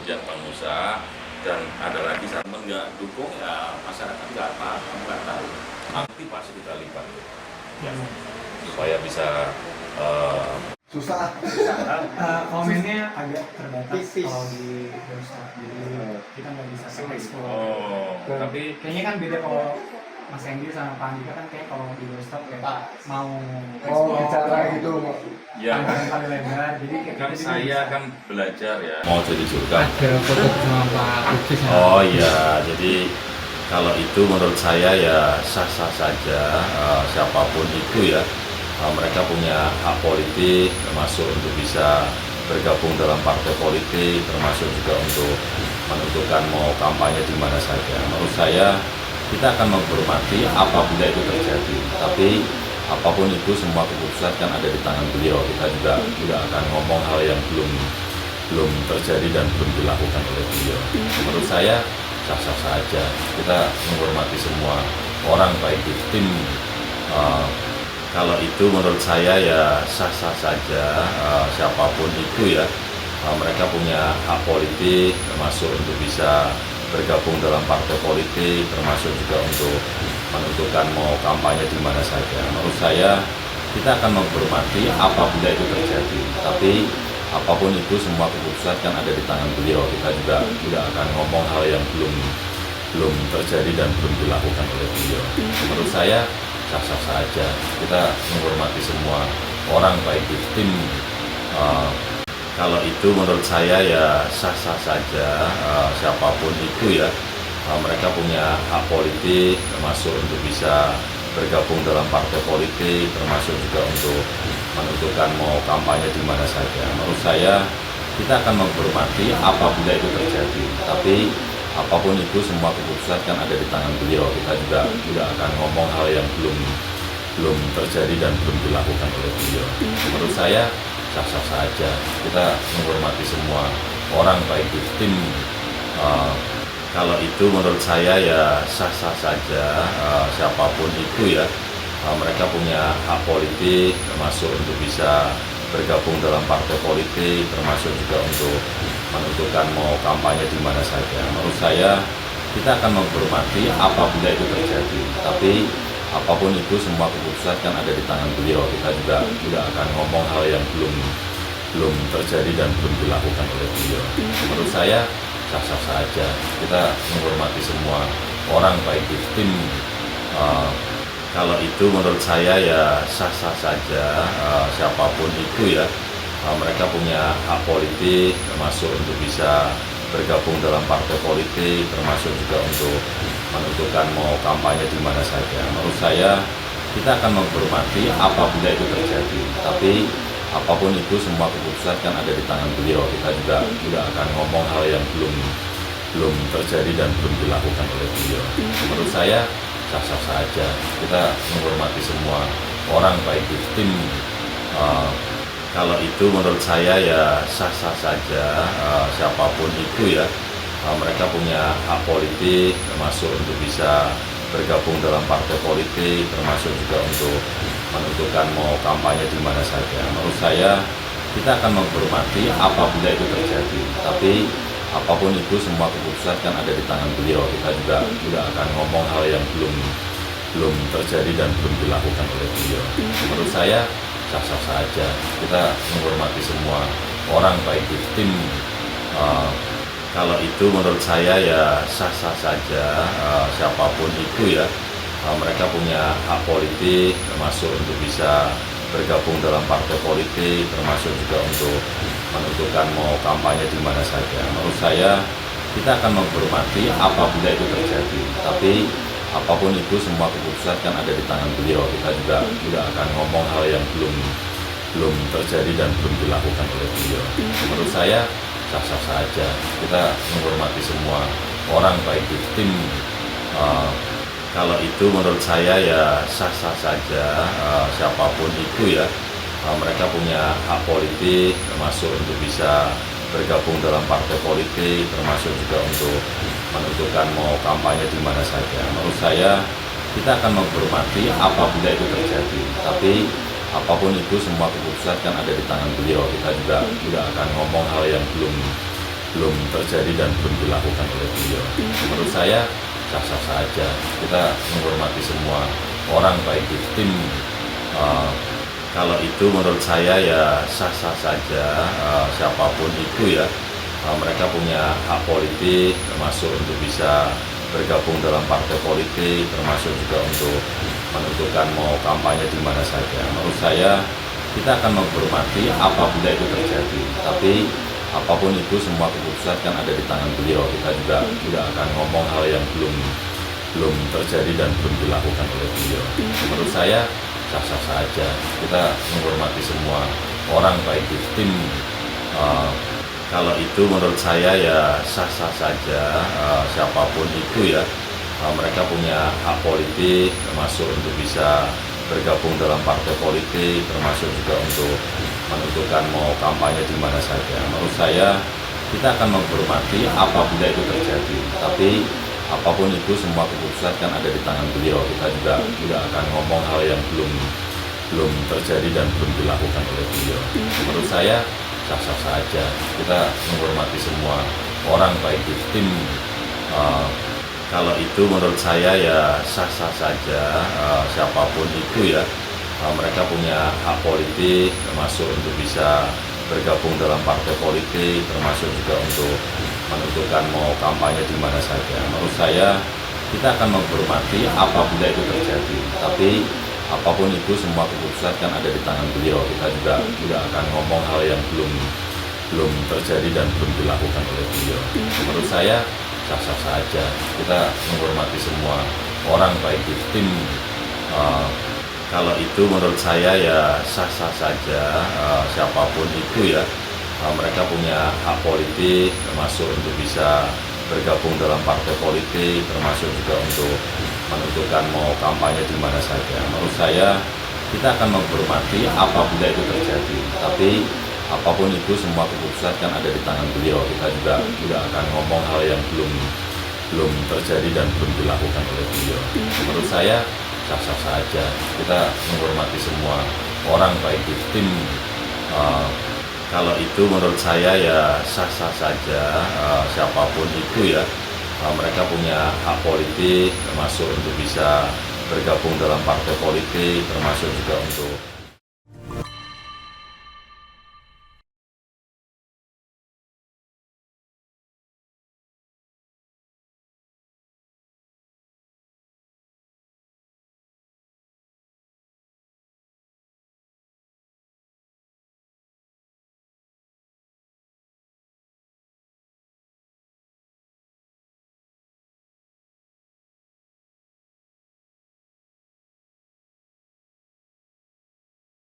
kemudian pengusaha, dan ada lagi sama nggak dukung ya masyarakat nggak tahu. Nanti pasti kita libat ya, supaya bisa susah. Komennya agak terbatas Tipis. kalau di Doorstop, jadi kita nggak bisa explore. tapi Kayaknya kan beda kalau Mas Hendy sama Pak Andika kan kayak kalau di Doorstop kayak mau Bicara gitu. ya yang paling lebar, jadi kayak kan kita juga saya bisa. kan belajar ya mau jadi jurkam. Ada foto sama Pak Lutfi. Oh iya, jadi kalau itu menurut saya ya sah-sah saja, siapapun itu ya, mereka punya hak politik, termasuk untuk bisa bergabung dalam partai politik, termasuk juga untuk menentukan mau kampanye di mana saja. Menurut saya kita akan menghormati apabila itu terjadi, tapi apapun itu semua keputusan kan ada di tangan beliau. Kita juga tidak akan ngomong hal yang belum terjadi dan belum dilakukan oleh beliau. Menurut saya sah-sah saja, kita menghormati semua orang, baik di tim. Kalau itu menurut saya ya sah-sah saja, siapapun itu ya, mereka punya hak politik, termasuk untuk bisa bergabung dalam partai politik, termasuk juga untuk menentukan mau kampanye di mana saja. Menurut saya kita akan menghormati apabila itu terjadi, tapi apapun itu semua keputusan kan ada di tangan beliau. Kita juga tidak akan ngomong hal yang belum terjadi dan belum dilakukan oleh beliau. Menurut saya sah-sah saja, kita menghormati semua orang, baik di tim. Kalau itu menurut saya ya sah-sah saja, siapapun itu ya, mereka punya hak politik, termasuk untuk bisa bergabung dalam partai politik, termasuk juga untuk menentukan mau kampanye di mana saja. Menurut saya kita akan menghormati apabila itu terjadi, tapi apapun itu semua keputusan kan ada di tangan beliau. Kita juga tidak akan ngomong hal yang belum terjadi dan belum dilakukan oleh beliau. Menurut saya sah-sah saja, kita menghormati semua orang, baik di tim. Kalau itu menurut saya ya sah-sah saja, siapapun itu ya, mereka punya hak politik, termasuk untuk bisa bergabung dalam partai politik, termasuk juga untuk menentukan mau kampanye di mana saja. Menurut saya kita akan menghormati apabila itu terjadi, tapi apapun itu semua keputusan kan ada di tangan beliau. Kita juga tidak akan ngomong hal yang belum terjadi dan belum dilakukan oleh beliau. Menurut saya sah-sah saja, kita menghormati semua orang, baik di tim. Kalau itu menurut saya ya sah-sah saja, siapapun itu ya, mereka punya hak politik, termasuk untuk bisa bergabung dalam partai politik, termasuk juga untuk menentukan mau kampanye di mana saja. Menurut saya kita akan menghormati apabila itu terjadi, tapi apapun itu semua keputusan kan ada di tangan beliau. Kita juga tidak akan ngomong hal yang belum terjadi dan belum dilakukan oleh beliau. Menurut saya sah-sah saja, kita menghormati semua orang, baik di tim. Kalau itu menurut saya ya sah-sah saja, siapapun itu ya, mereka punya hak politik, termasuk untuk bisa bergabung dalam partai politik, termasuk juga untuk menentukan mau kampanye di mana saja. Menurut saya kita akan menghormati apabila itu terjadi, tapi apapun itu semua keputusan kan ada di tangan beliau. Kita juga tidak akan ngomong hal yang belum terjadi dan belum dilakukan oleh beliau. Menurut saya sah-sah saja, kita menghormati semua orang, baik di tim. Kalau itu menurut saya ya sah-sah saja, siapapun itu ya, mereka punya hak politik, termasuk untuk bisa bergabung dalam partai politik, termasuk juga untuk menentukan mau kampanye di mana saja. Menurut saya kita akan menghormati apabila itu terjadi, tapi apapun itu semua keputusan kan ada di tangan beliau. Kita juga tidak akan ngomong hal yang belum terjadi dan belum dilakukan oleh beliau. Menurut saya sah-sah saja, kita menghormati semua orang, baik di tim. Kalau itu menurut saya ya sah-sah saja, siapapun itu ya, mereka punya hak politik, termasuk untuk bisa bergabung dalam partai politik, termasuk juga untuk menentukan mau kampanye di mana saja. Menurut saya kita akan menghormati apabila itu terjadi, tapi apapun itu semua keputusan kan ada di tangan beliau. Kita juga tidak akan ngomong hal yang belum belum terjadi dan belum dilakukan oleh beliau. Menurut saya sah-sah saja. Kita menghormati semua orang, baik di tim. Kalau itu menurut saya ya sah-sah saja, siapapun itu ya, mereka punya hak politik, termasuk untuk bisa bergabung dalam partai politik, termasuk juga untuk menentukan mau kampanye di mana saja. Menurut saya kita akan menghormati apabila itu terjadi, tapi apapun itu semua keputusan kan ada di tangan beliau. Kita juga tidak akan ngomong hal yang belum terjadi dan belum dilakukan oleh beliau. Menurut saya sah-sah saja. Kita menghormati semua orang, baik di tim. Kalau itu menurut saya ya sah-sah saja, siapapun itu ya, mereka punya hak politik, termasuk untuk bisa bergabung dalam partai politik, termasuk juga untuk menentukan mau kampanye di mana saja. Menurut saya kita akan menghormati apabila itu terjadi, tapi apapun itu semua keputusan kan ada di tangan beliau. Kita juga tidak akan ngomong hal yang belum terjadi dan belum dilakukan oleh beliau. Menurut saya sah-sah saja. Kita menghormati semua orang, baik di tim. Kalau itu menurut saya ya sah-sah saja, siapapun itu ya, mereka punya hak politik, termasuk untuk bisa bergabung dalam partai politik, termasuk juga untuk menentukan mau kampanye di mana saja. Menurut saya kita akan menghormati apabila itu terjadi, tapi apapun itu semua keputusan kan ada di tangan beliau. Kita juga tidak akan ngomong hal yang belum terjadi dan belum dilakukan oleh beliau. Menurut saya sah-sah saja. Kita menghormati semua orang, baik di tim. Kalau itu menurut saya ya sah-sah saja, siapapun itu ya, mereka punya hak politik, termasuk untuk bisa bergabung dalam partai politik, termasuk juga untuk menentukan mau kampanye di mana saja. Menurut saya kita akan menghormati apabila itu terjadi, tapi apapun itu semua keputusan kan ada di tangan beliau. Kita juga tidak akan ngomong hal yang belum terjadi dan belum dilakukan oleh beliau. Menurut saya sah-sah saja. Kita menghormati semua orang, baik di tim. Kalau itu menurut saya ya sah-sah saja, siapapun itu ya, mereka punya hak politik, termasuk untuk bisa bergabung dalam partai politik, termasuk juga untuk